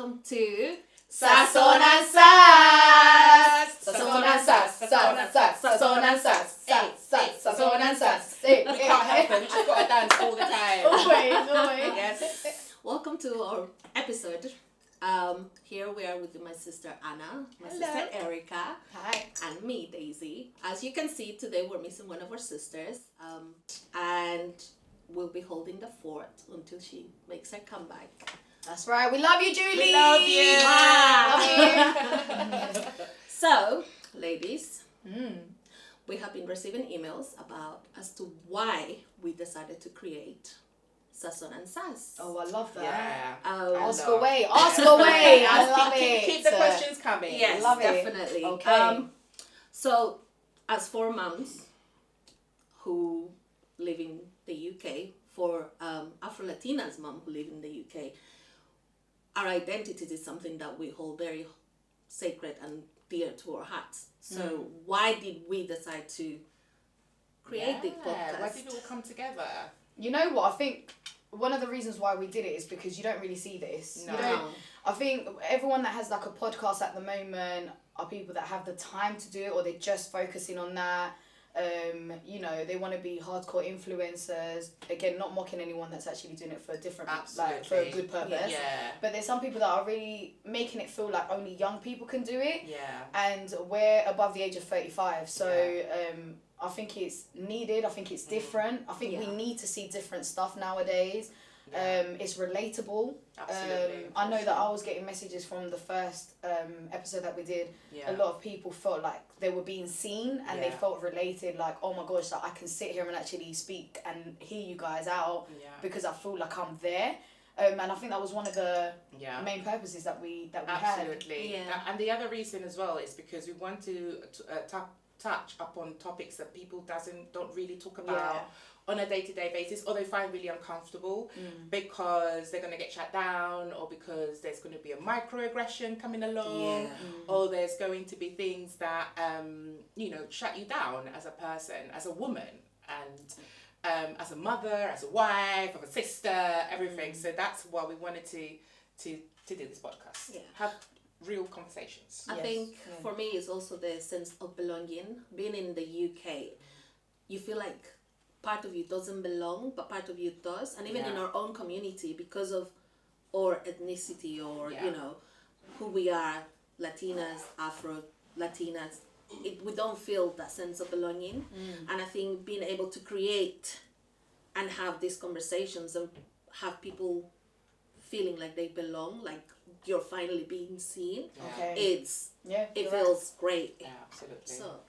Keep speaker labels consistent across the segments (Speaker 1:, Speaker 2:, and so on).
Speaker 1: welcome to
Speaker 2: Sazon and Sass.
Speaker 1: Sazon and Sass.
Speaker 2: Sazon and Sass. Sazon and Sass. Sazon and Sass.
Speaker 3: We can't help it. We just got to dance all the time.
Speaker 2: Always.
Speaker 3: Yes.
Speaker 1: Welcome to our episode. Here we are with my sister Anna, my sister Erika,
Speaker 2: Hi.
Speaker 1: and me, Daysi. As you can see, today we're missing one of our sisters, and we'll be holding the fort until she makes her comeback.
Speaker 2: That's right. We love you, Julie.
Speaker 3: We love you.
Speaker 2: Love you.
Speaker 1: So, ladies, we have been receiving emails as to why we decided to create Sazon and Sass.
Speaker 2: Oh, I love that.
Speaker 3: Yeah.
Speaker 2: Ask away. Ask away. I love
Speaker 3: Keep
Speaker 2: it.
Speaker 3: the questions coming.
Speaker 1: Yes,
Speaker 2: love it.
Speaker 1: definitely.
Speaker 2: Okay.
Speaker 1: So, as for moms who live in the UK, for Afro-Latinas mom who live in the UK, our identities is something that we hold very sacred and dear to our hearts. So why did we decide to create the podcast?
Speaker 3: Why did it all come together?
Speaker 2: You know what? I think one of the reasons why we did it is because you don't really see this.
Speaker 3: No.
Speaker 2: You don't, I think everyone that has like a podcast at the moment are people that have the time to do it, or they're just focusing on that. You know, they want to be hardcore influencers. Again, not mocking anyone that's actually doing it for a different, like for a good purpose.
Speaker 3: Yeah.
Speaker 2: But there's some people that are really making it feel like only young people can do it.
Speaker 3: Yeah.
Speaker 2: And we're above the age of 35, so I think it's needed. I think it's different. I think we need to see different stuff nowadays.
Speaker 3: Yeah.
Speaker 2: It's relatable.
Speaker 3: Absolutely.
Speaker 2: I know that I was getting messages from the first episode that we did.
Speaker 3: Yeah.
Speaker 2: A lot of people felt like they were being seen and they
Speaker 3: Yeah.
Speaker 2: felt related, like, oh my gosh, like, I can sit here and actually speak and hear you guys out because I feel like I'm there. And I think that was one of the main purposes that we had.
Speaker 3: Absolutely.
Speaker 1: Yeah.
Speaker 3: And the other reason as well is because we want to touch upon topics that people don't really talk about on a day-to-day basis, or they find really uncomfortable because they're going to get shut down, or because there's going to be a microaggression coming along, or there's going to be things that shut you down as a person, as a woman, and as a mother, as a wife, of a sister, everything. So that's why we wanted to do this podcast.
Speaker 1: Yeah.
Speaker 3: Have real conversations.
Speaker 1: I think for me it's also the sense of belonging. Being in the UK, you feel like part of you doesn't belong, but part of you does. And even in our own community, because of our ethnicity or, who we are, Latinas, Afro-Latinas, we don't feel that sense of belonging. And I think being able to create and have these conversations and have people feeling like they belong, like you're finally being seen, it feels great.
Speaker 3: Yeah, absolutely.
Speaker 1: So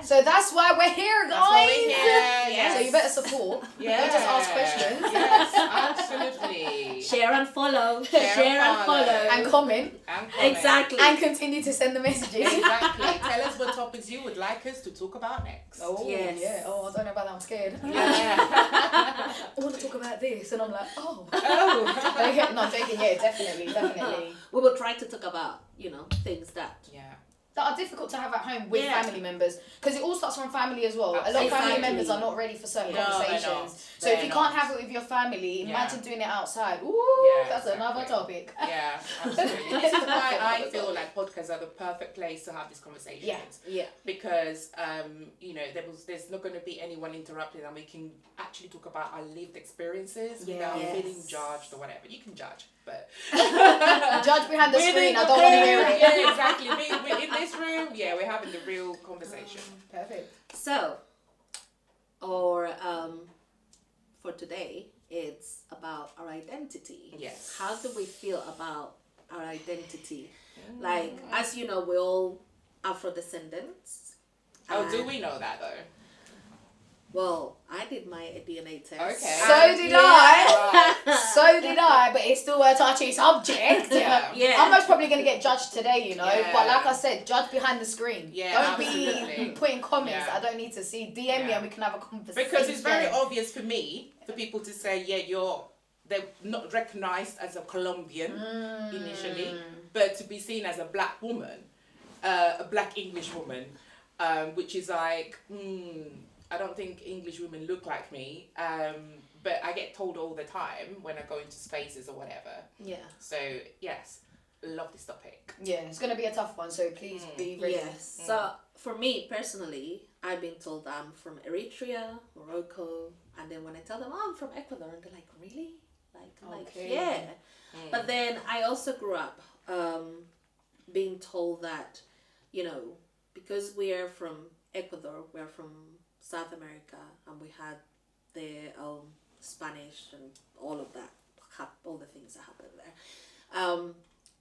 Speaker 2: So that's why we're here, guys.
Speaker 3: That's why we're here. Yes.
Speaker 2: So you better support.
Speaker 3: Yeah.
Speaker 2: Don't just ask questions.
Speaker 3: Yes, absolutely.
Speaker 1: Share and follow.
Speaker 3: Share and follow.
Speaker 2: And comment.
Speaker 3: And comment.
Speaker 1: Exactly.
Speaker 2: And continue to send the messages.
Speaker 3: Exactly. Tell us what topics you would like us to talk about next.
Speaker 2: Oh,
Speaker 1: Yes.
Speaker 2: yeah. Oh, I don't know about that. I'm scared.
Speaker 3: Yeah.
Speaker 2: I want to talk about this. And I'm like, oh.
Speaker 3: Oh.
Speaker 2: No, I'm joking. Yeah, definitely.
Speaker 1: We will try to talk about, things that
Speaker 2: That are difficult to have at home with family members, because it all starts from family as well. A lot of family
Speaker 1: Exactly.
Speaker 2: members are not ready for certain conversations.
Speaker 3: They're not.
Speaker 2: So if you can't have it with your family, imagine doing it outside. Ooh, that's another topic.
Speaker 3: Yeah, absolutely. This is why I feel like podcasts are the perfect place to have these conversations.
Speaker 1: Yeah.
Speaker 3: Because there's not going to be anyone interrupting, and we can actually talk about our lived experiences without feeling judged or whatever. You can judge, but
Speaker 2: Judge behind the screen. I don't want to hear it.
Speaker 3: Yeah, exactly. We're in this room. Yeah, we're having the real conversation.
Speaker 2: Perfect.
Speaker 1: So, for today, it's about our identity.
Speaker 3: Yes.
Speaker 1: How do we feel about our identity? Like, as you know, we're all Afro-descendants.
Speaker 3: Oh, do we know that though?
Speaker 1: Well, I did my DNA test.
Speaker 3: Okay.
Speaker 2: So did I. So did I, but it's still a touchy subject.
Speaker 1: Yeah.
Speaker 2: I'm most probably going to get judged today,
Speaker 3: Yeah.
Speaker 2: But like I said, judge behind the screen.
Speaker 3: Yeah,
Speaker 2: Don't
Speaker 3: absolutely.
Speaker 2: be putting comments
Speaker 3: Yeah.
Speaker 2: I don't need to see. DM me and we can have a conversation.
Speaker 3: Because it's very obvious for me, for people to say, they're not recognised as a Colombian initially, but to be seen as a black woman, a black English woman, which is like, I don't think English women look like me, but I get told all the time when I go into spaces or whatever.
Speaker 1: Yeah.
Speaker 3: So, yes. love this topic.
Speaker 2: Yeah, it's going to be a tough one, so please be ready.
Speaker 1: Yes. So for me personally, I've been told I'm from Eritrea, Morocco, and then when I tell them, oh, I'm from Ecuador, they're like, really? Like, yeah. But then I also grew up being told that, you know, because we are from Ecuador, we're from South America, and we had the Spanish and all of that, all the things that happened there.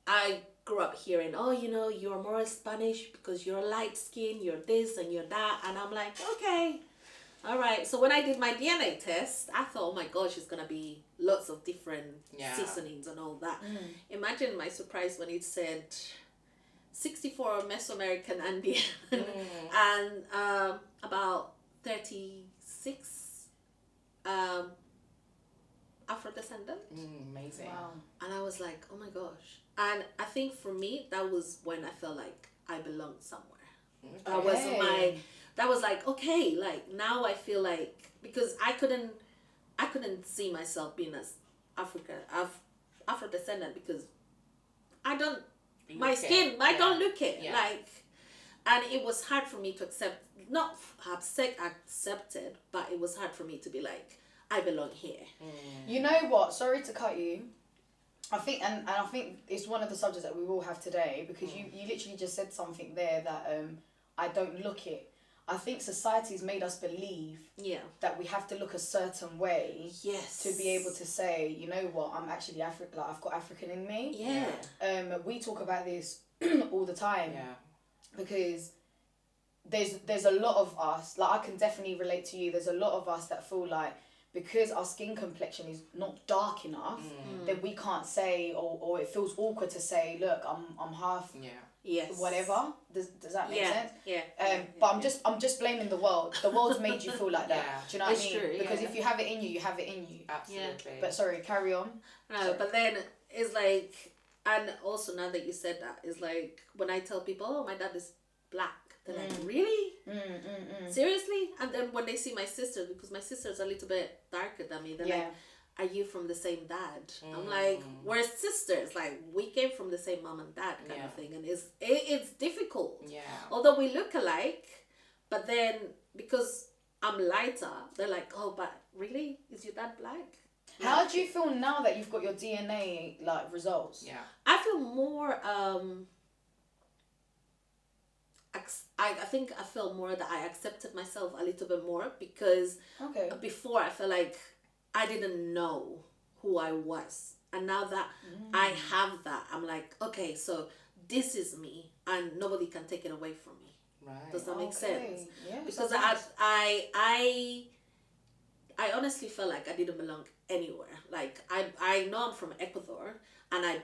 Speaker 1: I grew up hearing, oh, you know, you're more Spanish because you're light skin, you're this and you're that, and I'm like, okay, all right. So when I did my DNA test, I thought, oh my gosh, it's gonna be lots of different seasonings and all that. Imagine my surprise when it said 64 Mesoamerican Andean and about 36 Afro-descendant.
Speaker 3: Amazing.
Speaker 2: Wow.
Speaker 1: And I was like, oh my gosh. And I think for me, that was when I felt like I belonged somewhere.
Speaker 2: Okay.
Speaker 1: That was like, okay, like now I feel like, because I couldn't see myself being as Afro-descendant because I don't, my skin, I don't look it.
Speaker 3: Yeah.
Speaker 1: Like, and it was hard for me to accept, not accepted, but it was hard for me to be like, I belong here.
Speaker 2: You know what? Sorry to cut you. I think, and I think it's one of the subjects that we will have today, because you literally just said something there that I don't look it. I think society's made us believe that we have to look a certain way to be able to say, you know what, I'm actually African, like I've got African in me.
Speaker 1: Yeah.
Speaker 2: We talk about this all the time.
Speaker 3: Yeah.
Speaker 2: Because there's a lot of us, like I can definitely relate to you, there's a lot of us that feel like because our skin complexion is not dark enough, then we can't say, or it feels awkward to say, look, I'm half whatever. Does that make sense? But I'm just blaming the world. The world's made you feel like that. Do you know what I mean?
Speaker 1: True,
Speaker 2: because if you have it in you, you have it in you.
Speaker 3: Absolutely.
Speaker 2: But sorry, carry on.
Speaker 1: No, but then it's like, and also now that you said that, it's like when I tell people, oh, my dad is black, they're like, really? Seriously? And then when they see my sister, because my sister's a little bit darker than me, they're like, are you from the same dad? I'm like, we're sisters. Like, we came from the same mom and dad kind of thing. And it's difficult.
Speaker 3: Yeah.
Speaker 1: Although we look alike, but then because I'm lighter, they're like, oh, but really? Is your dad black?
Speaker 2: How do you feel now that you've got your DNA like results?
Speaker 3: Yeah.
Speaker 1: I feel more I think I feel more that I accepted myself a little bit more, because before I felt like I didn't know who I was, and now that I have that, I'm like, okay, so this is me and nobody can take it away from me.
Speaker 3: Right.
Speaker 1: Does that make sense?
Speaker 2: Yeah,
Speaker 1: because I honestly felt like I didn't belong anywhere. Like I know I'm from Ecuador, and I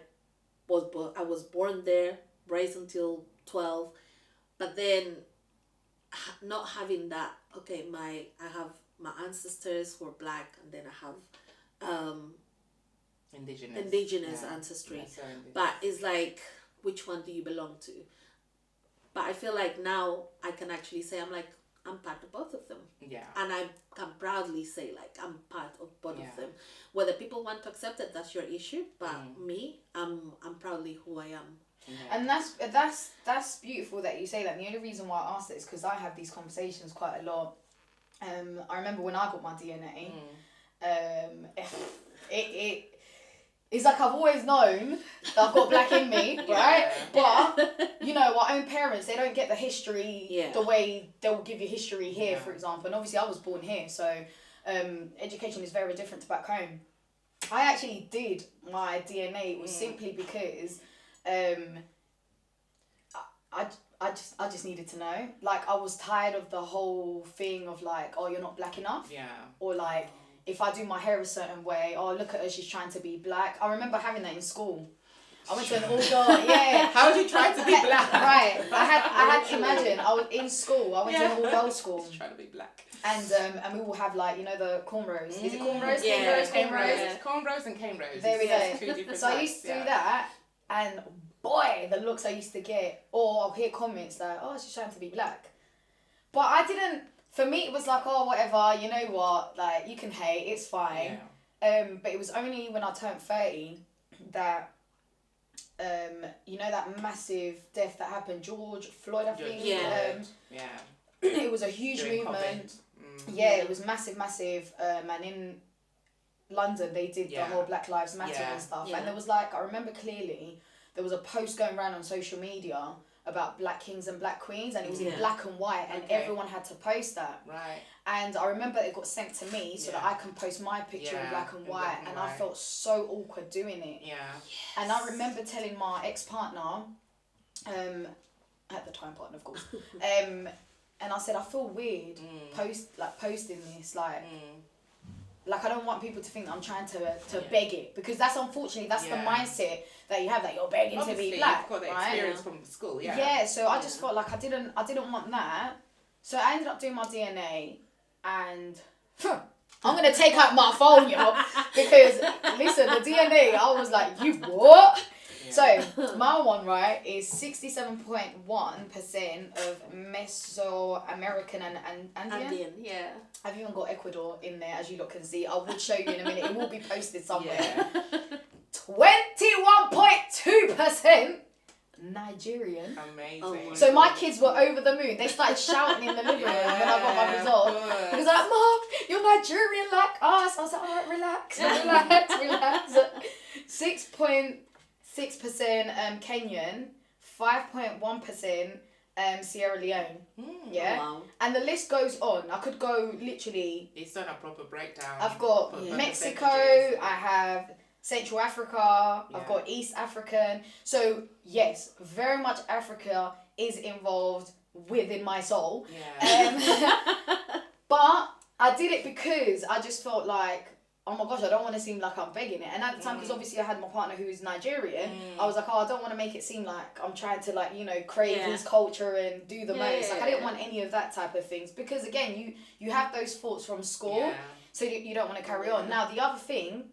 Speaker 1: was born there, raised until 12, but then not having that. Okay, I have my ancestors who are black, and then I have indigenous ancestry. But it's like, which one do you belong to? But I feel like now I can actually say I'm part of both of them. Yeah. And I can proudly say like I'm part of both of them. Whether people want to accept it, that's your issue. But me, I'm proudly who I am.
Speaker 2: Yeah. And that's beautiful that you say that. And the only reason why I asked it is because I have these conversations quite a lot. I remember when I got my DNA, it's like I've always known that I've got black in me, right? But, you know, our own parents, they don't get the history the way they'll give you history here, for example. And obviously I was born here, so education is very different to back home. I actually did my DNA. It was simply because I just needed to know. Like, I was tired of the whole thing of like, oh, you're not black enough. Yeah. Or like, if I do my hair a certain way, oh, look at her, she's trying to be black. I remember having that in school. I went to an all-girl,
Speaker 3: How would you try to be black?
Speaker 2: Right. I had to imagine, I was in school, I went to an all-girl school.
Speaker 3: Just trying to be black.
Speaker 2: And we will have like, you know, the cornrows. Is it cornrows?
Speaker 3: Yeah, cornrows and cane rows.
Speaker 2: There we go. So I used to do that, and boy, the looks I used to get. Or I'll hear comments like, oh, she's trying to be black. But I didn't, for me it was like, oh, whatever, you know what, like, you can hate, it's fine. But it was only when I turned 30 that you know that massive death that happened, George Floyd, I think. It was a huge movement. Yeah, it was massive. And in London, they did the whole Black Lives Matter and stuff. And there was like, I remember clearly, there was a post going around on social media about black kings and black queens, and it was in black and white, and everyone had to post that.
Speaker 3: Right.
Speaker 2: And I remember it got sent to me so that I can post my picture in black and white, and I felt so awkward doing it.
Speaker 3: Yeah.
Speaker 1: Yes.
Speaker 2: And I remember telling my ex-partner, at the time partner of course, and I said, I feel weird posting this, like I don't want people to think that I'm trying to beg it, because that's unfortunately the mindset that you have, that you're begging to be black.
Speaker 3: You've got the experience from school,
Speaker 2: So I just felt like I didn't want that. So I ended up doing my DNA, and I'm gonna take out my phone, yo, because listen, the DNA, I was like, you what? So my one, right, is 67.1% of Mesoamerican and Andean.
Speaker 1: Yeah.
Speaker 2: I've even got Ecuador in there, as you lot can see. I will show you in a minute. It will be posted somewhere. 21.2% Nigerian.
Speaker 3: Amazing.
Speaker 1: Oh
Speaker 2: so my kids were over the moon. They started shouting in the living room when I got my result. It was like, Mom, you're Nigerian like us. I was like, all right, relax. 6.6% Kenyan, 5.1% Sierra Leone.
Speaker 1: Wow.
Speaker 2: And the list goes on. I could go literally.
Speaker 3: It's done a proper breakdown.
Speaker 2: I've got Mexico, I have Central Africa, I've got East African. So yes, very much Africa is involved within my soul. But I did it because I just felt like, oh my gosh, I don't want to seem like I'm begging it. And at the time, because obviously I had my partner who is Nigerian, I was like, oh, I don't want to make it seem like I'm trying to, like, you know, crave his culture and do the most. Like, I didn't want any of that type of things, because again, you have those thoughts from school, so you don't want to carry on. Now, the other thing,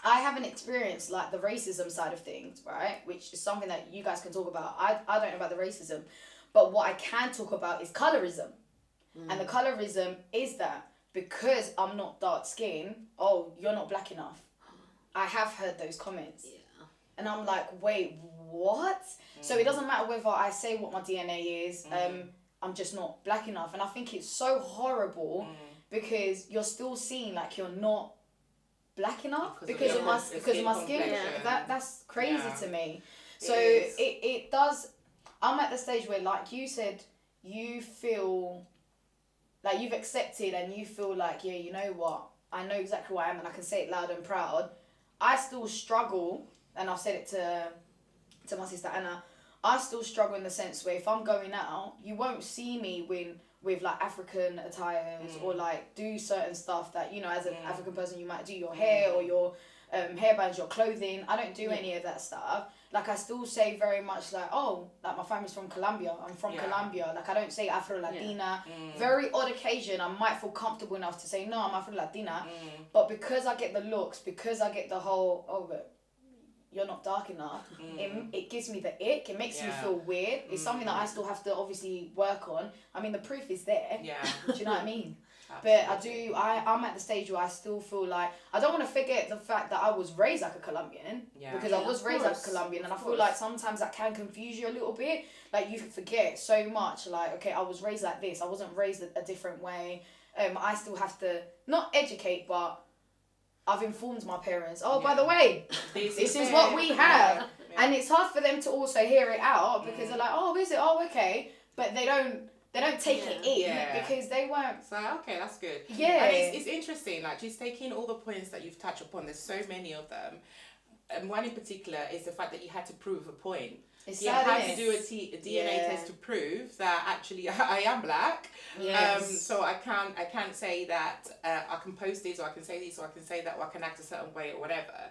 Speaker 2: I haven't experienced like the racism side of things, right? Which is something that you guys can talk about. I don't know about the racism, but what I can talk about is colorism. And the colorism is that because I'm not dark skinned, oh, you're not black enough. I have heard those comments. And I'm like, wait, what? So it doesn't matter whether I say what my DNA is, I'm just not black enough. And I think it's so horrible because you're still seen like you're not black enough because of my skin. That's crazy to me. So it does. I'm at the stage where, like you said, you feel like you've accepted and you feel like, yeah, you know what, I know exactly who I am and I can say it loud and proud. I still struggle, and I've said it to my sister Anna, I still struggle in the sense where if I'm going out, you won't see me with like African attires or like do certain stuff that, you know, as an African person you might do your hair or your hairbands, your clothing. I don't do any of that stuff. Like, I still say very much like, oh, like my family's from Colombia. I'm from Colombia. Like, I don't say Afro-Latina. Very odd occasion, I might feel comfortable enough to say, no, I'm Afro-Latina. But because I get the looks, because I get the whole, oh, but you're not dark enough, it gives me the ick. It makes me feel weird. It's something that I still have to obviously work on. I mean, the proof is there. Do you know what I mean? Absolutely. But I'm at the stage where I still feel like, I don't want to forget the fact that I was raised like a Colombian, because I was raised like a Colombian, and I feel like sometimes that can confuse you a little bit. Like, you forget so much, like, okay, I was raised like this, I wasn't raised a different way. I still have to, not educate, but I've informed my parents, oh, by the way, this is what we have. And it's hard for them to also hear it out, because they're like, oh, is it? Oh, okay. But they don't take it in because they weren't.
Speaker 3: So, okay, that's good.
Speaker 2: Yeah.
Speaker 3: And it's interesting, like, just taking all the points that you've touched upon, there's so many of them. And one in particular is the fact that you had to prove a point. You had to do a DNA test to prove that actually I am black. So I can't say that I can post this, or I can say this, or I can say that, or I can act a certain way, or whatever.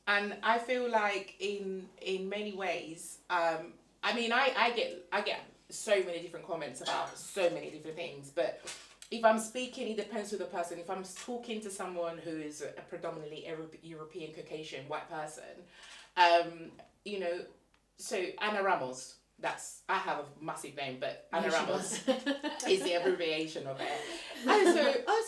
Speaker 3: And I feel like in many ways, I mean, I get so many different comments about so many different things, but if I'm speaking, it depends who the person. If I'm talking to someone who is a predominantly European Caucasian white person, you know, so Ana Ramos, I have a massive name, but
Speaker 2: Yeah,
Speaker 3: Ana
Speaker 2: she
Speaker 3: Ramos
Speaker 2: does.
Speaker 3: is the abbreviation of it. And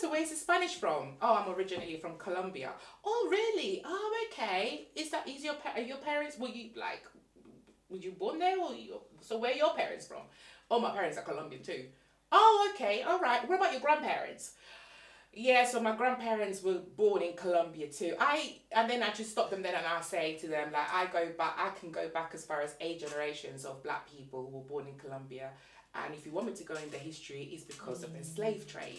Speaker 3: so where's the Spanish from? Oh, I'm originally from Colombia. Oh, really? Oh, okay. Is your parents, were you born there, so where are your parents from? Oh, my parents are Colombian too. Oh, okay, all right. What about your grandparents? Yeah, so my grandparents were born in Colombia too. And then I just stop them then and I say to them, like, I can go back as far as 8 generations of black people who were born in Colombia. And if you want me to go into history, it's because of the slave trade.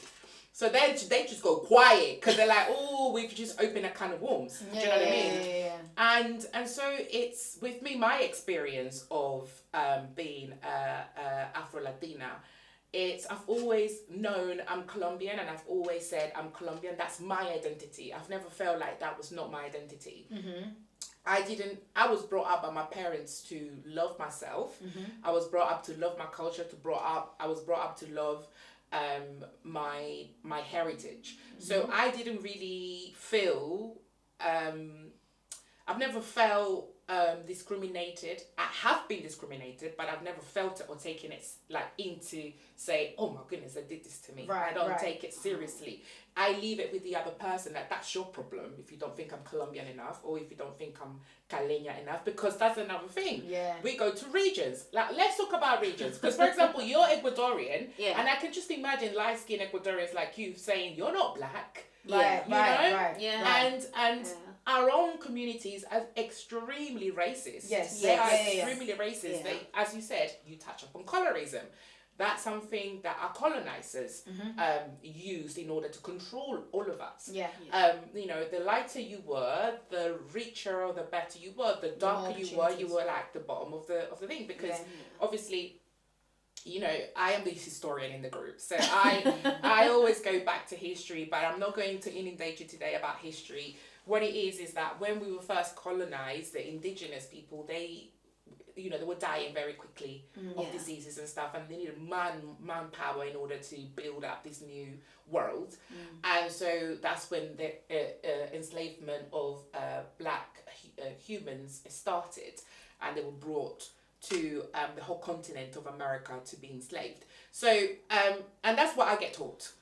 Speaker 3: So then they just go quiet because they're like, oh, we've just opened a can of worms. Do you know what I mean?
Speaker 2: Yeah.
Speaker 3: And so it's, with me, my experience of being Afro-Latina, I've always known I'm Colombian, and I've always said I'm Colombian. That's my identity. I've never felt like that was not my identity.
Speaker 2: Mm-hmm.
Speaker 3: I was brought up by my parents to love myself.
Speaker 2: Mm-hmm.
Speaker 3: I was brought up to love my culture, I was brought up to love my heritage. Mm-hmm. So I didn't really feel, I've never felt discriminated. I have been discriminated, but I've never felt it or taken it like into say, oh my goodness, they did this to me.
Speaker 2: Right,
Speaker 3: I don't
Speaker 2: right.
Speaker 3: take it seriously. I leave it with the other person. That's your problem if you don't think I'm Colombian enough, or if you don't think I'm Caleña enough, because that's another thing.
Speaker 2: Yeah.
Speaker 3: We go to regions. Like, let's talk about regions. Because, for example, you're Ecuadorian, and I can just imagine light-skinned Ecuadorians like you saying you're not black.
Speaker 2: Right,
Speaker 3: you know?
Speaker 2: right.
Speaker 1: Yeah.
Speaker 3: And our own communities are extremely racist.
Speaker 2: Yes.
Speaker 3: They are
Speaker 2: Yeah.
Speaker 3: extremely racist.
Speaker 1: Yeah.
Speaker 3: They, as you said, you touch upon colorism. That's something that our colonizers used in order to control all of us.
Speaker 2: Yeah.
Speaker 3: You know, the lighter you were, the richer or the better you were. The darker you were like the bottom of the thing. Because obviously, you know, I am the historian in the group, so I always go back to history, but I'm not going to inundate you today about history. What it is that when we were first colonized, the indigenous people, they were dying very quickly of diseases and stuff, and they needed manpower in order to build up this new world. And so that's when the enslavement of black humans started, and they were brought to the whole continent of America to be enslaved. So, and that's what I get taught.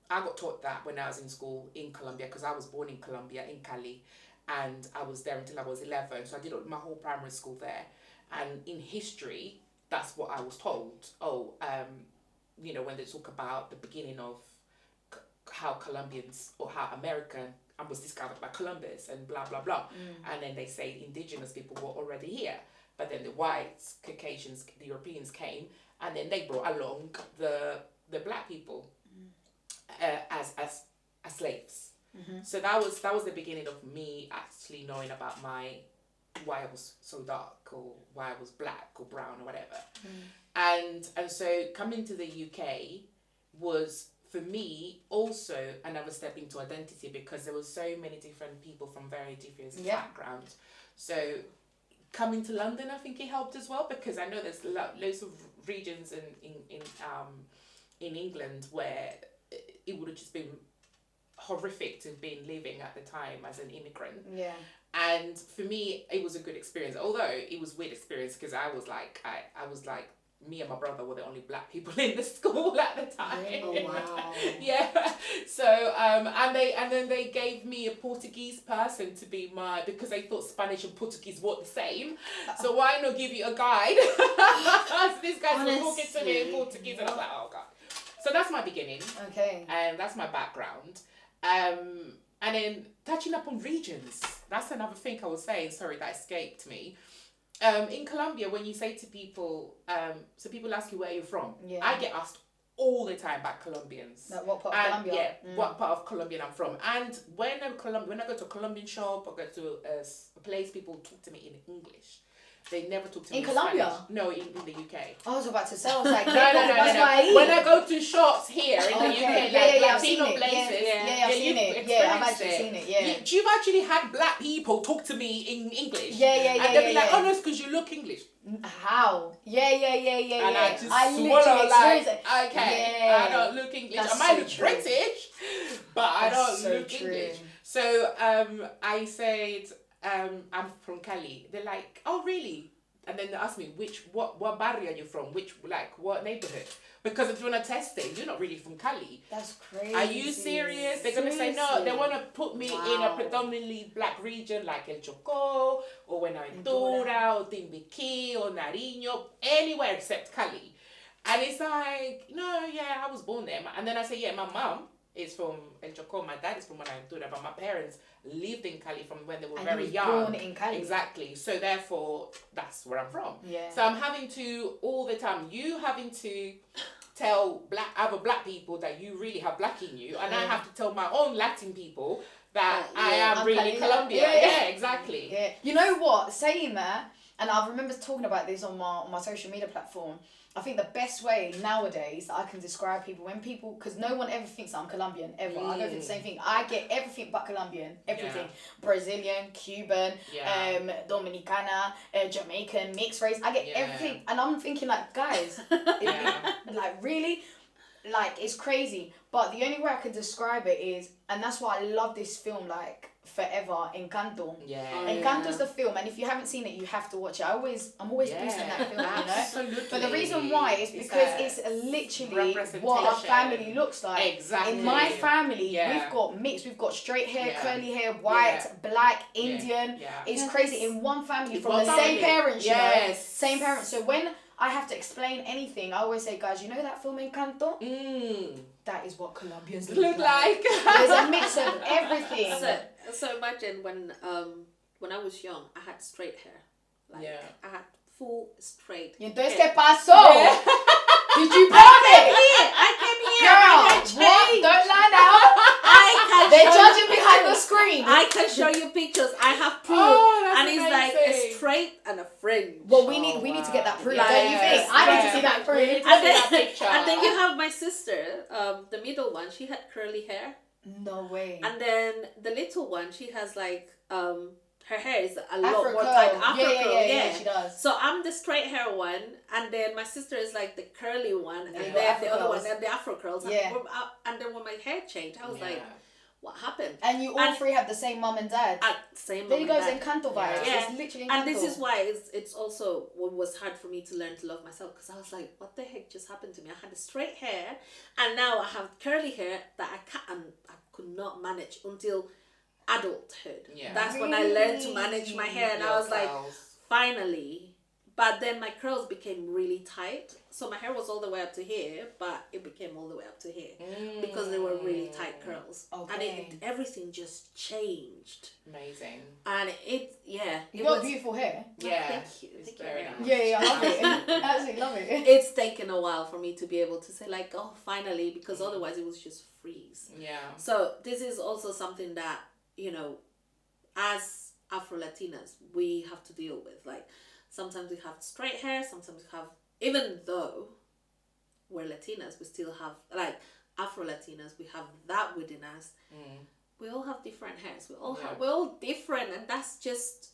Speaker 3: I got taught that when I was in school in Colombia, because I was born in Colombia, in Cali, and I was there until I was 11. So I did my whole primary school there. And in history, that's what I was told. When they talk about the beginning of how Colombians or how America was discovered by Columbus and blah, blah, blah. And then they say indigenous people were already here. But then the whites, Caucasians, the Europeans came, and then they brought along the black people as slaves. Mm-hmm. So that was the beginning of me actually knowing about why I was so dark, or why I was black or brown or whatever. And so coming to the UK was, for me, also another step into identity, because there were so many different people from very different backgrounds. So coming to London, I think it helped as well, because I know there's loads of regions in England where it would have just been horrific to have been living at the time as an immigrant. Yeah. And for me, it was a good experience, although it was a weird experience, because I was like, me and my brother were the only black people in the school at the time.
Speaker 1: Oh wow.
Speaker 3: Yeah. So and then they gave me a Portuguese person to be because they thought Spanish and Portuguese were the same. So why not give you a guide? So these guys were talking to me in Portuguese, and I was like, oh god. So that's my beginning. Okay. And that's my background. And then touching up on regions, that's another thing I was saying, sorry, that escaped me. In Colombia, when you say to people, so people ask you where you're from, I get asked all the time about Colombians.
Speaker 2: Like what part of Colombia?
Speaker 3: Yeah, what part of Colombia I'm from. And when I go to a Colombian shop or go to a place, people talk to me in English. They never talk to me in
Speaker 2: Colombia?
Speaker 3: Spanish. No, in the UK.
Speaker 2: I was about to say, I was like,
Speaker 3: no. When I go to shops here in the UK, Latino places,
Speaker 2: I've seen it. Yeah, I've actually seen it. Yeah.
Speaker 3: You've actually had black people talk to me in English.
Speaker 2: And
Speaker 3: they'll be like, oh no, it's because you look English.
Speaker 2: How? Yeah.
Speaker 3: And I just
Speaker 2: literally experienced it.
Speaker 3: Okay, I don't look English. I might look British, but I don't look English. So I said, I'm from Cali. They're like, oh really? and then they ask me what barrio are you from, what neighborhood, because if you want to test things, you're not really from Cali.
Speaker 2: That's crazy.
Speaker 3: Are you serious? They're gonna say no. They want to put me in a predominantly black region like El Chocó or Buenaventura or Timbiquí or Nariño, anywhere except Cali. And it's like, no, yeah, I was born there. And then I say, yeah, my mom is from El Chocó, my dad is from Buenaventura, but my parents lived in Cali from when they were very young.
Speaker 2: Born in Cali.
Speaker 3: Exactly. So therefore, that's where I'm from.
Speaker 2: Yeah.
Speaker 3: So I'm having to, all the time, having to tell other black people that you really have black in you, and I have to tell my own Latin people that I am really Colombian. Yeah, exactly.
Speaker 2: Yeah. You know what? Saying that, and I remember talking about this on my social media platform. I think the best way nowadays that I can describe people, because no one ever thinks I'm Colombian, ever. I go through the same thing. I get everything but Colombian, everything. Yeah. Brazilian, Cuban, Dominicana, Jamaican, mixed race. I get everything. And I'm thinking like, guys, like really? Like, it's crazy. But the only way I can describe it is, and that's why I love this film, like, forever, Encanto.
Speaker 3: Yeah.
Speaker 2: Encanto's the film, and if you haven't seen it, you have to watch it. I'm always boosting that film,
Speaker 3: Absolutely.
Speaker 2: But the reason why is because it's literally what our family looks like.
Speaker 3: Exactly.
Speaker 2: In my family, we've got mixed. We've got straight hair, curly hair, white, black, Indian. Yeah. It's crazy. In one family, from the same parents, you know? Same parents. So when I have to explain anything, I always say, guys, you know that film Encanto? That is what Colombians look like. There's a mix of everything.
Speaker 1: So imagine when I was young, I had straight hair. Like, I had full straight
Speaker 2: hair. Entonces, ¿qué pasó? Did you burn it?
Speaker 1: I came here.
Speaker 2: Girl, what? Don't lie now. They're judging behind the screen.
Speaker 1: I can show you pictures. I have proof. And it's like a straight and a fringe.
Speaker 2: Well, we need to get that proof. Don't you think? I need to see that proof.
Speaker 1: And then you have my sister, the middle one. She had curly hair.
Speaker 2: No way.
Speaker 1: And then the little one, she has like her hair is a lot more tight. Afro curl. Yeah,
Speaker 2: she does.
Speaker 1: So I'm the straight hair one, and then my sister is like the curly one, and then the other one, and the Afro curls.
Speaker 2: Yeah.
Speaker 1: And then when my hair changed, I was like, what happened?
Speaker 2: And you all three have the same mum and dad.
Speaker 1: Same.
Speaker 2: There you go, it's Encanto vibes.
Speaker 1: Yeah.
Speaker 2: It's literally Encanto.
Speaker 1: And this is why it's also what was hard for me to learn to love myself, because I was like, what the heck just happened to me? I had straight hair, and now I have curly hair that I could not manage until adulthood. Yeah. That's when I learned to manage my hair, and I was like, finally. But then my curls became really tight, so my hair was all the way up to here, but it became all the way up to here because they were really tight curls. Okay. And everything just changed.
Speaker 3: Amazing.
Speaker 1: And
Speaker 2: you got beautiful hair.
Speaker 3: Yeah.
Speaker 1: Thank you.
Speaker 3: It's very nice.
Speaker 2: Yeah, I love it. Absolutely love it.
Speaker 1: It's taken a while for me to be able to say like, oh, finally, because otherwise it was just freeze.
Speaker 3: Yeah.
Speaker 1: So this is also something that, you know, as Afro-Latinas, we have to deal with. Like, sometimes we have straight hair, sometimes we have, even though we're Latinas, we still have, like, Afro-Latinas, we have that within us. We all have different hairs. We're all different, and that's just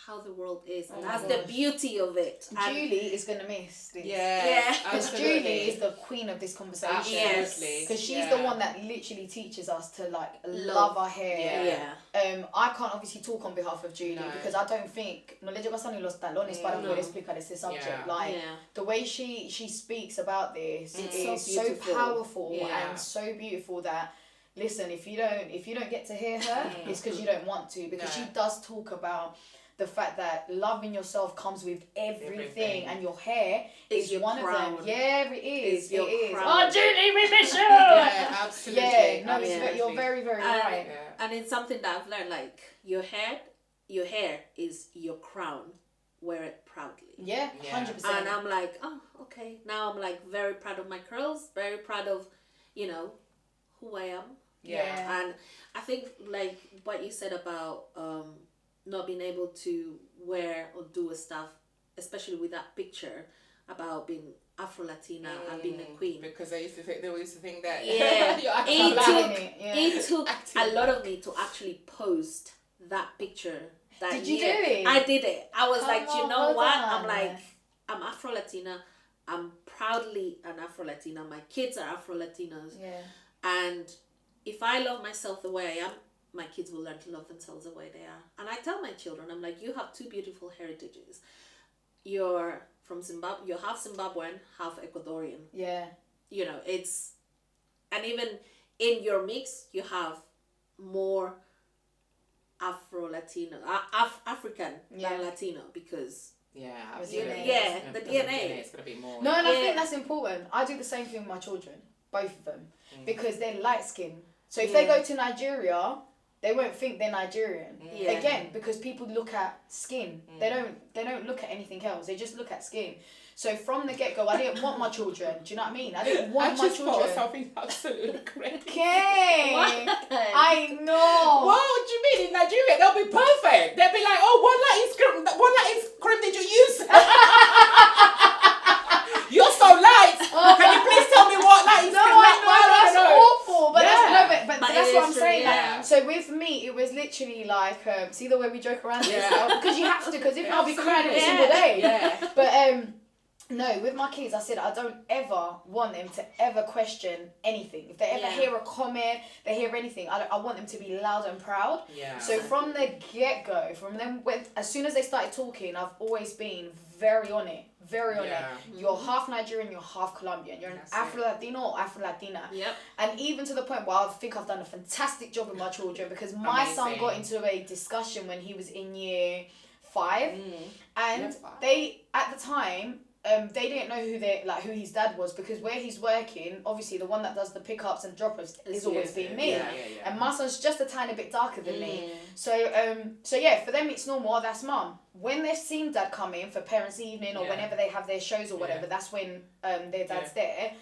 Speaker 1: how the world is. And that's the beauty of it.
Speaker 2: Julie is going to miss this.
Speaker 1: Yeah.
Speaker 2: Because Julie is the queen of this conversation.
Speaker 3: Absolutely.
Speaker 2: Because she's the one that literally teaches us to, like, love our hair. I can't obviously talk on behalf of Julie because I don't think no le llego hasta ni los talones para poder explicar este subject. Like, the way she speaks about this is so powerful and so beautiful that, listen, if you don't get to hear her, it's because you don't want to, because she does talk about the fact that loving yourself comes with everything. And your hair is one crown. Of them. Yeah, it is. It is. Oh, Julie, we miss you!
Speaker 3: Yeah, absolutely.
Speaker 2: Yeah, no, you're very, very right.
Speaker 1: And it's something that I've learned, like, your hair is your crown. Wear it proudly.
Speaker 2: Yeah, 100%.
Speaker 1: And I'm like, oh, okay. Now I'm like very proud of my curls, very proud of, you know, who I am.
Speaker 3: Yeah.
Speaker 1: And I think, like, what you said about not being able to wear or do stuff, especially with that picture about being Afro-Latina and being a queen.
Speaker 3: Because they used to think that
Speaker 1: it took a lot of me to actually post that picture that
Speaker 2: Did you do it?
Speaker 1: I did it. I was like, you know what? I'm like, I'm Afro-Latina. I'm proudly an Afro-Latina. My kids are Afro-Latinos.
Speaker 2: Yeah.
Speaker 1: And if I love myself the way I am, my kids will learn to love themselves the way they are. And I tell my children, I'm like, you have two beautiful heritages. you're from Zimbabwe, you're half Zimbabwean, half Ecuadorian.
Speaker 2: Yeah.
Speaker 1: You know, and even in your mix, you have more Afro-Latino, African than Latino, because
Speaker 3: yeah,
Speaker 2: absolutely.
Speaker 1: The DNA.
Speaker 3: It's gonna be more.
Speaker 2: No, and I think that's important. I do the same thing with my children, both of them, because they're light skinned. So if they go to Nigeria, they won't think they're Nigerian. Again, because people look at skin. They don't look at anything else. They just look at skin. So from the get go, I didn't want my children. Do you know what I mean? I didn't want my children. I just thought
Speaker 3: something absolutely crazy.
Speaker 2: Okay. I know.
Speaker 3: What do you mean in Nigeria? They'll be perfect. They'll be like, oh, what Latin cream did you use? You're so light. Can you please tell me what Latin cream?
Speaker 2: That's awful. But but that's what I'm saying.
Speaker 3: Yeah.
Speaker 2: Like, so with me, it was literally like, see the way we joke around this stuff? Because you have to, because if not, I'll be crying every single day.
Speaker 3: Yeah.
Speaker 2: But no, with my kids, I said I don't ever want them to ever question anything. If they ever hear a comment, they hear anything, I want them to be loud and proud.
Speaker 3: Yeah.
Speaker 2: So from the get-go, from them, as soon as they started talking, I've always been very on it. Very on it. You're half Nigerian, you're half Colombian. You're an Afro-Latino or Afro-Latina.
Speaker 1: Yep.
Speaker 2: And even to the point where I think I've done a fantastic job with my children, because my son got into a discussion when he was in year 5. And they, at the time, they didn't know who his dad was, because where he's working, obviously the one that does the pickups and drop-offs is always been me. And my son's just a tiny bit darker than me. So for them it's normal, oh, that's mum. When they've seen dad come in for parents' evening or whenever they have their shows or whatever, that's when their dad's there.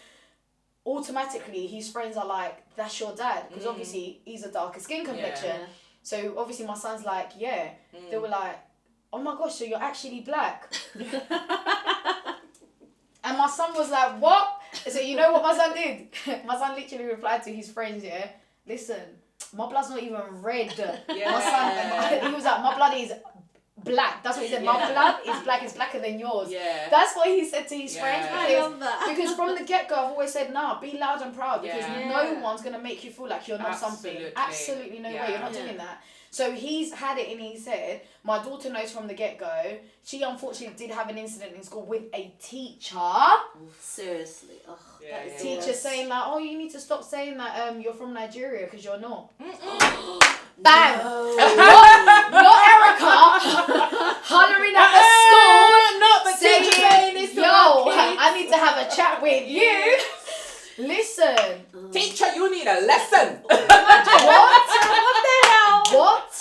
Speaker 2: Automatically his friends are like, that's your dad, because obviously he's a darker skin complexion. So obviously my son's like, they were like, oh my gosh, so you're actually black. And my son was like, what? So you know what my son did? My son literally replied to his friends, listen, my blood's not even red. My son, he was like, my blood is black. That's what he said. My blood is black. It's blacker than yours.
Speaker 1: Yeah.
Speaker 2: That's what he said to his friends.
Speaker 1: I love that.
Speaker 2: Because from the get-go, I've always said, nah, be loud and proud, because no one's going to make you feel like you're not something. Absolutely no way. You're not doing that. So he's had it in his head. My daughter knows from the get-go. She unfortunately did have an incident in school with a teacher.
Speaker 1: Seriously. Oh, that is
Speaker 2: teacher
Speaker 1: worse.
Speaker 2: saying like, oh, you need to stop saying that you're from Nigeria, because you're not. Bam!
Speaker 1: No.
Speaker 2: Not Erika hollering at the school,
Speaker 3: not the teacher saying this to
Speaker 2: yo,
Speaker 3: my kids.
Speaker 2: I need to have a chat with you. Listen.
Speaker 3: Teacher, you need a lesson.
Speaker 2: What the hell? What?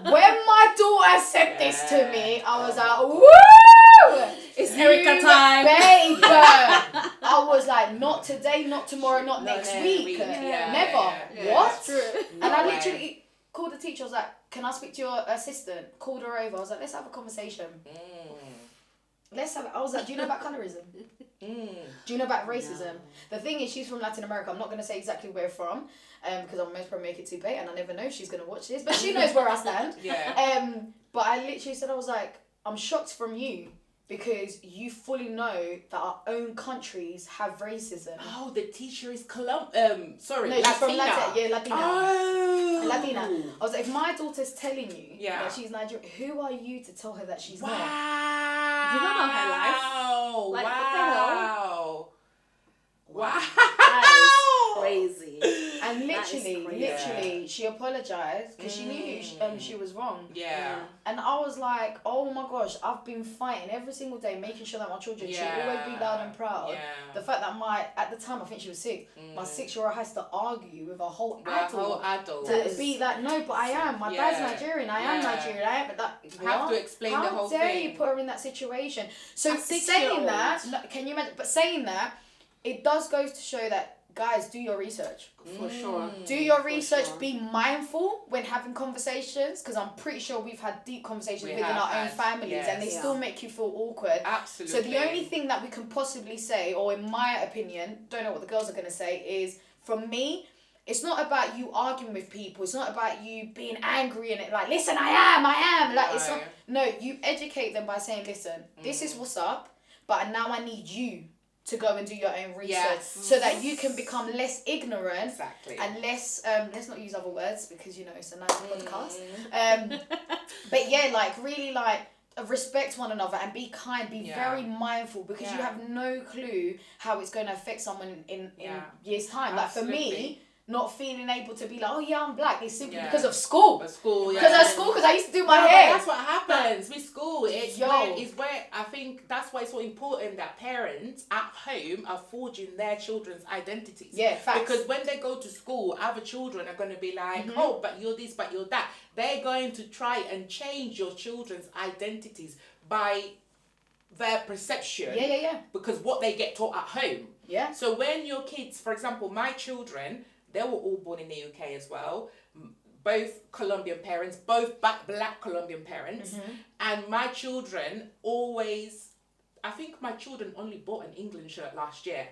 Speaker 2: When my daughter said this to me, I was like, woo!
Speaker 1: It's Erika time.
Speaker 2: Babe. I was like, not today, not tomorrow, not next week. Never. What? And I literally called the teacher. I was like, can I speak to your assistant? Called her over. I was like, let's have a conversation. I was like, do you know about colorism? Do you know about racism? No. The thing is, she's from Latin America. I'm not going to say exactly where from, because I'll most probably make it too big, and I never know if she's going to watch this, but she knows where I stand. But I literally said, I was like, I'm shocked from you, because you fully know that our own countries have racism.
Speaker 3: Oh, the teacher is
Speaker 2: No,
Speaker 3: Latina.
Speaker 2: she's from Latina.
Speaker 3: Oh.
Speaker 2: Latina. I was like, if my daughter's telling you that she's Nigerian, who are you to tell her that she's not?
Speaker 1: You don't know her life. Like, what the hell?
Speaker 3: Wow.
Speaker 1: That is crazy.
Speaker 2: And literally, she apologized because she knew she was wrong.
Speaker 3: Yeah.
Speaker 2: And I was like, oh my gosh, I've been fighting every single day, making sure that my children should always be loud and proud.
Speaker 3: Yeah.
Speaker 2: The fact that at the time, I think she was 6, my 6-year-old has to argue with a whole adult. To be like, no, but I am. My dad's Nigerian. I am Nigerian. I am. But that,
Speaker 3: you have to explain the whole thing.
Speaker 2: How dare you put her in that situation? So saying that, can you imagine? But saying that, it does go to show that, guys, do your research.
Speaker 1: For sure.
Speaker 2: Do your research. Sure. Be mindful when having conversations, because I'm pretty sure we've had deep conversations within our own families, and they still make you feel awkward.
Speaker 3: Absolutely.
Speaker 2: So the only thing that we can possibly say, or in my opinion, don't know what the girls are going to say, is, from me, it's not about you arguing with people. It's not about you being angry and like, listen, I am. Like, it's not. No, you educate them by saying, listen, this is what's up, but now I need you to go and do your own research so that you can become less ignorant and less let's not use other words because it's a nice podcast, but yeah, like really, like, respect one another and be kind, be very mindful, because you have no clue how it's going to affect someone in years' time. Like for me, not feeling able to be like, oh yeah, I'm black, it's simply because of school. Because I used to do my hair.
Speaker 3: That's what happens with school. It's where I think that's why it's so important that parents at home are forging their children's identities.
Speaker 2: Yeah, facts.
Speaker 3: Because when they go to school, other children are going to be like, oh, but you're this, but you're that. They're going to try and change your children's identities by their perception. Because what they get taught at home.
Speaker 2: Yeah.
Speaker 3: So when your kids, for example, my children, they were all born in the UK as well. Both Colombian parents, both black Colombian parents. And my children always, I think my children only bought an England shirt last year.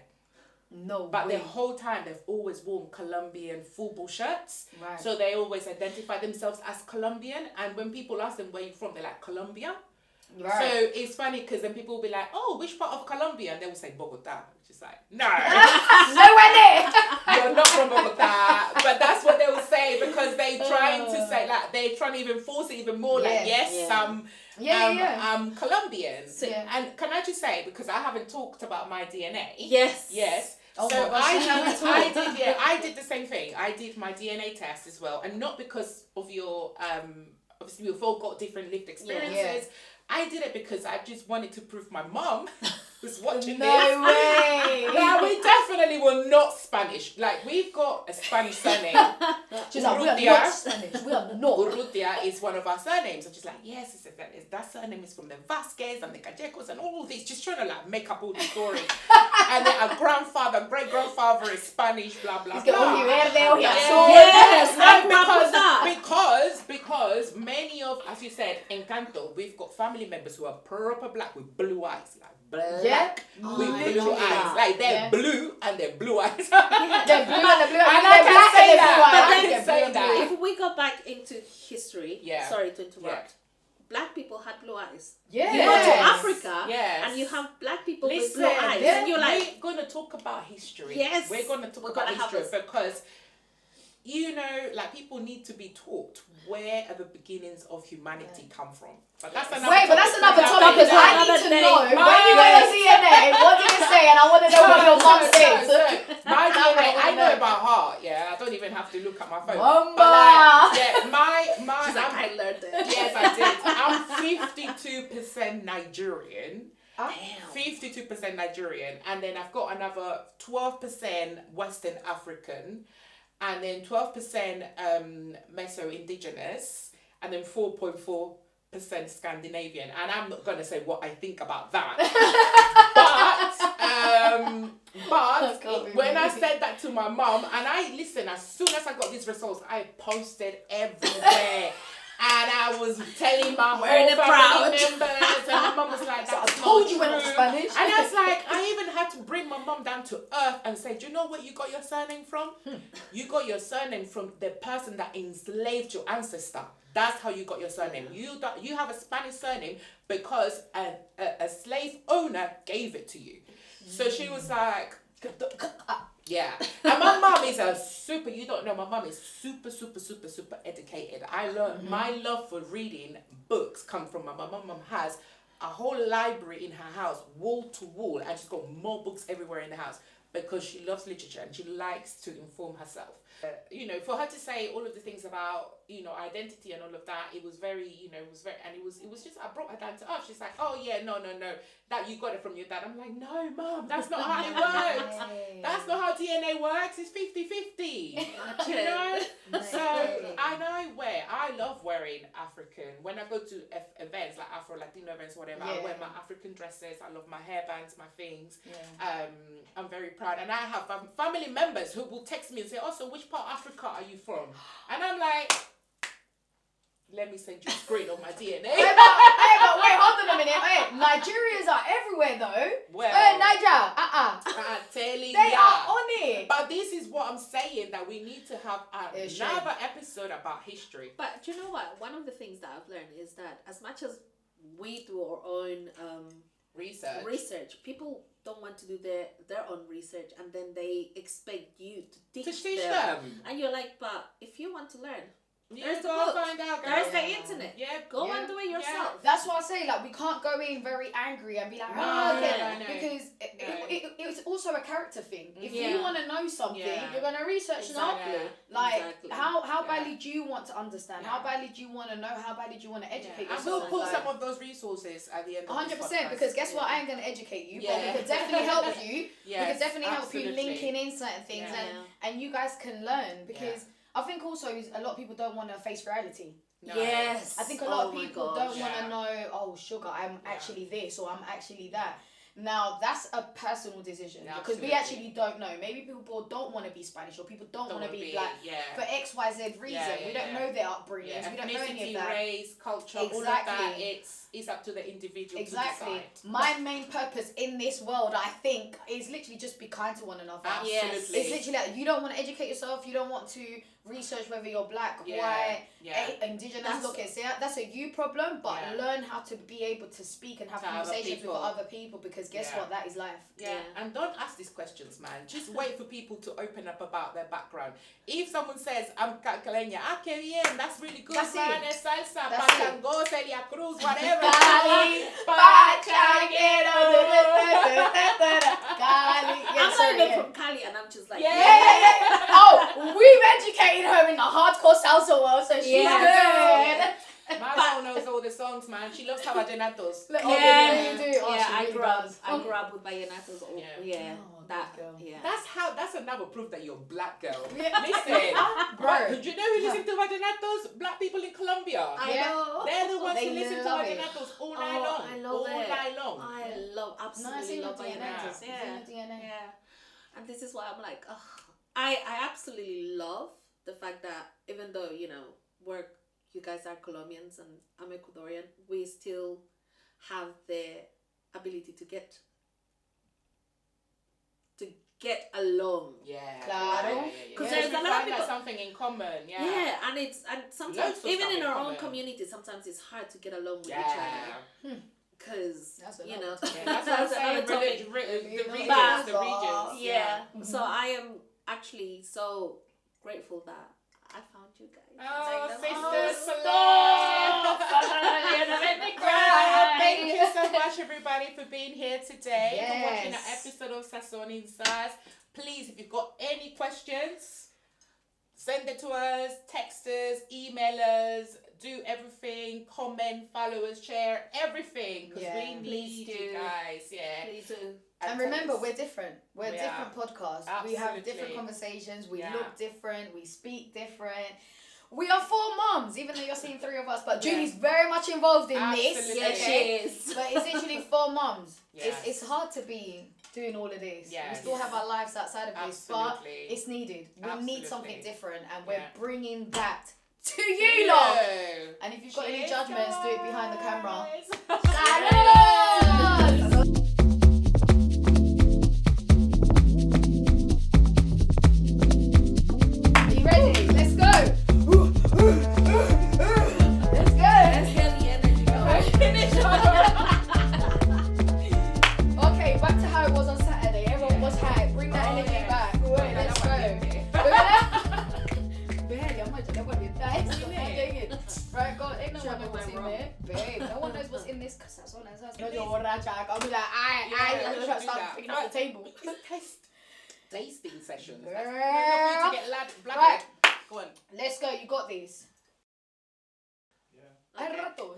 Speaker 3: But the whole time they've always worn Colombian football shirts.
Speaker 2: Right.
Speaker 3: So they always identify themselves as Colombian. And when people ask them where you're from, they're like, Colombia. Right. So it's funny because then people will be like, oh, which part of Colombia? And they will say Bogota. Which is like, no.
Speaker 2: Nowhere near.
Speaker 3: You're not from Bogota. But that's what they will say because they're trying to say, like, they're trying to even force it even more. Like, I'm Colombian.
Speaker 2: So,
Speaker 3: and can I just say, because I haven't talked about my DNA.
Speaker 1: Yes.
Speaker 2: Oh
Speaker 3: so
Speaker 2: my gosh,
Speaker 3: I did the same thing. I did my DNA test as well. And not because of your, obviously we've all got different lived experiences.
Speaker 2: Yeah.
Speaker 3: I did it because I just wanted to prove my mom was watching this.
Speaker 2: No way.
Speaker 3: Yeah, we definitely were not Spanish. Like, we've got a Spanish surname.
Speaker 2: She's like, we are not Spanish. We are not.
Speaker 3: Urrutia is one of our surnames. I'm just like, yes, that surname is from the Vasquez and the Gallegos and all this. Just trying to like make up all the story. And then our grandfather, great grandfather is Spanish, blah blah blah. Yes, because many of, as you said, Encanto, we've got family members who are proper black with blue eyes, like black with blue eyes, like they're blue and they're blue eyes.
Speaker 2: They're blue and blue eyes.
Speaker 3: And I can say that.
Speaker 1: But then say that. If we go back into history, sorry to interrupt. Black people had blue eyes.
Speaker 2: Yeah.
Speaker 1: You go to Africa and you have black people with blue eyes. And you're like,
Speaker 3: we're going to talk about history.
Speaker 1: Yes.
Speaker 3: We're going to talk about history because, you know, like people need to be taught where the beginnings of humanity come from. But that's another topic.
Speaker 2: But that's another topic because I need to know when you went to DNA, what did it say? And I want to know what your mom said.
Speaker 3: My DNA, I know about heart. Yeah, I don't even have to look at my phone.
Speaker 2: Mama.
Speaker 3: But like, my
Speaker 1: she's like, I learned it.
Speaker 3: Yes, I did. I'm 52% Nigerian.
Speaker 2: Damn.
Speaker 3: 52% Nigerian, and then I've got another 12% Western African, and then 12% Meso-Indigenous, and then 4.4% Scandinavian. And I'm not going to say what I think about that. but when I said that to my mom, and listen, as soon as I got these results, I posted everywhere. And I was telling my whole family members, and my mum was like, "That's
Speaker 2: I told you when I'm Spanish."
Speaker 3: And I was like, I even had to bring my mum down to earth and say, "Do you know where you got your surname from? You got your surname from the person that enslaved your ancestor. That's how you got your surname. You have a Spanish surname because a slave owner gave it to you." So she was like, yeah. And my mum is you don't know, my mum is super educated. I learned my love for reading books come from my mum. My mum has a whole library in her house, wall to wall, and she's got more books everywhere in the house because she loves literature and she likes to inform herself. You know, for her to say all of the things about, you know, identity and all of that, it was very, you know, it was just, I brought her down to earth. She's like, oh yeah, no, that you got it from your dad. I'm like, no, Mum, that's not how it works. That's not how DNA works. It's 50-50. You know? So I know I love wearing African. When I go to events, like Afro-Latino events, whatever, I wear my African dresses. I love my hairbands, my things. I'm very proud. And I have family members who will text me and say, oh, so which part of Africa are you from? And I'm like, let me send you a screen of my DNA.
Speaker 2: Wait, hold on a minute. Nigerians are everywhere though.
Speaker 3: Well,
Speaker 2: Niger,
Speaker 3: I'm telling you.
Speaker 2: They are on it.
Speaker 3: But this is what I'm saying, that we need to have another episode about history.
Speaker 1: But do you know what? One of the things that I've learned is that as much as we do our own research, people don't want to do their own research, and then they expect you to teach them. And you're like, but if you want to learn, There's the
Speaker 3: go
Speaker 1: book.
Speaker 3: find out, girl.
Speaker 1: There's the internet.
Speaker 3: Yeah.
Speaker 1: Go
Speaker 2: Yeah.
Speaker 1: and do it yourself.
Speaker 2: That's why I say, like, we can't go in very angry and be like,
Speaker 3: No,
Speaker 2: okay,
Speaker 3: no.
Speaker 2: because it's also a character thing. If
Speaker 1: Yeah.
Speaker 2: you want to know something,
Speaker 3: Yeah.
Speaker 2: you're gonna research and ask.
Speaker 3: Exactly.
Speaker 2: Like,
Speaker 1: Exactly.
Speaker 2: how badly do you want to understand?
Speaker 3: Yeah.
Speaker 2: How badly do you want to know? How badly do you want to educate
Speaker 3: And
Speaker 2: yourself?
Speaker 3: we'll put
Speaker 2: Like,
Speaker 3: some of those resources at the end of
Speaker 2: 100%,
Speaker 3: this podcast.
Speaker 2: because guess what? I ain't gonna educate you, but
Speaker 3: Yeah.
Speaker 2: we could definitely help you.
Speaker 3: Yes,
Speaker 2: We could definitely help you
Speaker 3: absolutely.
Speaker 2: linking in certain things,
Speaker 3: Yeah.
Speaker 2: and you guys can learn, because I think also a lot of people don't want to face reality.
Speaker 3: No.
Speaker 1: Yes.
Speaker 2: I think a lot
Speaker 1: Oh
Speaker 2: of
Speaker 1: my
Speaker 2: people
Speaker 1: gosh.
Speaker 2: don't want to know, oh, sugar, I'm actually this or I'm actually that. Now, that's a personal decision,
Speaker 3: Yeah,
Speaker 2: because we
Speaker 3: absolutely.
Speaker 2: actually don't know. Maybe people don't want to be Spanish, or people don't want to be black
Speaker 3: Yeah.
Speaker 2: for X, Y, Z reason.
Speaker 3: Yeah,
Speaker 2: We don't know their upbringings.
Speaker 3: Yeah.
Speaker 2: We don't know any of
Speaker 3: Ethnicity,
Speaker 2: that.
Speaker 3: race, culture, all of
Speaker 2: Exactly.
Speaker 3: that. It's up to the individual
Speaker 2: Exactly.
Speaker 3: to decide.
Speaker 2: My main purpose in this world, I think, is literally just be kind to one another.
Speaker 3: Absolutely.
Speaker 2: It's literally like, you don't want to educate yourself, you don't want to research whether you're black, white, indigenous, that's a you problem, but learn how to be able to speak and have conversations with other people, because guess what, that is life.
Speaker 3: Yeah. And don't ask these questions, man. Just wait for people to open up about their background. If someone says, I'm Cataleña, okay, yeah, that's really good,
Speaker 2: That's
Speaker 3: man,
Speaker 2: it.
Speaker 3: salsa,
Speaker 2: That's
Speaker 3: pachango, Celia Cruz, whatever.
Speaker 2: Cali,
Speaker 3: Pachanguero.
Speaker 2: Cali.
Speaker 1: I'm not even from Cali, and I'm just like,
Speaker 2: Oh, we've educated her in the hardcore salsa world, so she's
Speaker 1: Yeah.
Speaker 2: good.
Speaker 3: My mom knows all the songs, man. She loves Vallenatos.
Speaker 2: Look,
Speaker 1: Yeah.
Speaker 2: you do. Oh,
Speaker 1: yeah,
Speaker 2: she
Speaker 1: I
Speaker 2: really
Speaker 1: grew up.
Speaker 2: does.
Speaker 1: I grew up with vallenatos.
Speaker 3: Yeah.
Speaker 2: Oh,
Speaker 1: that.
Speaker 2: good girl.
Speaker 1: Yeah.
Speaker 3: That's another proof that you're a black girl.
Speaker 2: Yeah.
Speaker 3: Listen,
Speaker 2: Bro.
Speaker 3: do you know who listen to Vallenatos? Black people in Colombia.
Speaker 1: I know.
Speaker 3: They're the ones
Speaker 2: They
Speaker 3: who listen to
Speaker 2: love it.
Speaker 3: Vallenatos all night long.
Speaker 1: I love
Speaker 3: all
Speaker 1: it.
Speaker 3: night long.
Speaker 1: I love, absolutely love vallenatos.
Speaker 2: It's in your DNA.
Speaker 1: Yeah. And this is why I'm like, I absolutely love the fact that even though, you guys are Colombians and I'm Ecuadorian, we still have the ability to get along.
Speaker 3: Yeah.
Speaker 2: Claro.
Speaker 1: Because
Speaker 3: Yeah,
Speaker 1: there's
Speaker 3: we
Speaker 1: a lot of
Speaker 3: find
Speaker 1: people.
Speaker 3: that something in common. Yeah.
Speaker 1: Yeah, and sometimes
Speaker 3: Loads of
Speaker 1: even
Speaker 3: stuff
Speaker 1: in
Speaker 3: in
Speaker 1: our own
Speaker 3: common.
Speaker 1: community, sometimes it's hard to get along with each
Speaker 3: Yeah.
Speaker 1: other. Because
Speaker 2: That's
Speaker 1: you
Speaker 2: another
Speaker 1: know,
Speaker 2: topic.
Speaker 3: That's what I'm
Speaker 1: that's
Speaker 3: saying.
Speaker 1: another topic.
Speaker 3: The regions.
Speaker 1: But-
Speaker 3: The regions.
Speaker 1: Yeah. So I am actually so grateful that I found you guys.
Speaker 3: Oh,
Speaker 1: Like,
Speaker 3: sisters for
Speaker 1: stop.
Speaker 3: life.
Speaker 1: You're gonna make me
Speaker 3: Well,
Speaker 1: cry.
Speaker 3: thank you so much, everybody, for being here today, for watching an
Speaker 2: Yes.
Speaker 3: episode of Sazon and Sass. Please, if you've got any questions, send it to us, text us, email us, do everything, comment, follow us, share everything, because we
Speaker 1: Please
Speaker 3: need
Speaker 1: do.
Speaker 3: you guys. Yeah.
Speaker 1: Please do.
Speaker 2: And remember, we're different. We're
Speaker 3: We
Speaker 2: different podcasts. We have
Speaker 3: Absolutely.
Speaker 2: different conversations. We
Speaker 3: Yeah.
Speaker 2: look different. We speak different. We are 4 mums, even though you're seeing 3 of us. But Julie's very much involved in this.
Speaker 3: Absolutely.
Speaker 1: Yeah, she is.
Speaker 2: But it's literally 4 mums.
Speaker 3: Yes.
Speaker 2: It's hard to be doing all of this.
Speaker 3: Yes.
Speaker 2: We still have our lives outside of this, but
Speaker 3: Absolutely.
Speaker 2: it's needed. We
Speaker 3: Absolutely.
Speaker 2: need something different, and we're
Speaker 3: Yeah.
Speaker 2: bringing that to you lot.
Speaker 3: Hello.
Speaker 2: And if you've got any
Speaker 3: Cheers,
Speaker 2: judgments, do it behind the camera.
Speaker 3: guys.
Speaker 2: Salud! Are you ready? Let's go! Let's go!
Speaker 1: Let's get the energy going.
Speaker 2: Okay, back to how it was on Saturday. Everyone was hyped. Bring that energy back. Wait, let's go. Barely, I'm not what you Right, God, ain't no one knows what's in there. Babe, no one knows what's in this Sazon and Sass. No, you're I'll be like,
Speaker 3: Yeah, we should do
Speaker 2: start
Speaker 3: that.
Speaker 2: picking up the table.
Speaker 3: It's tasting sessions.
Speaker 2: Girl.
Speaker 3: That's enough for you to get
Speaker 2: Right.
Speaker 3: Go on.
Speaker 2: Let's go, you got these.
Speaker 3: Yeah.
Speaker 2: Hay rato.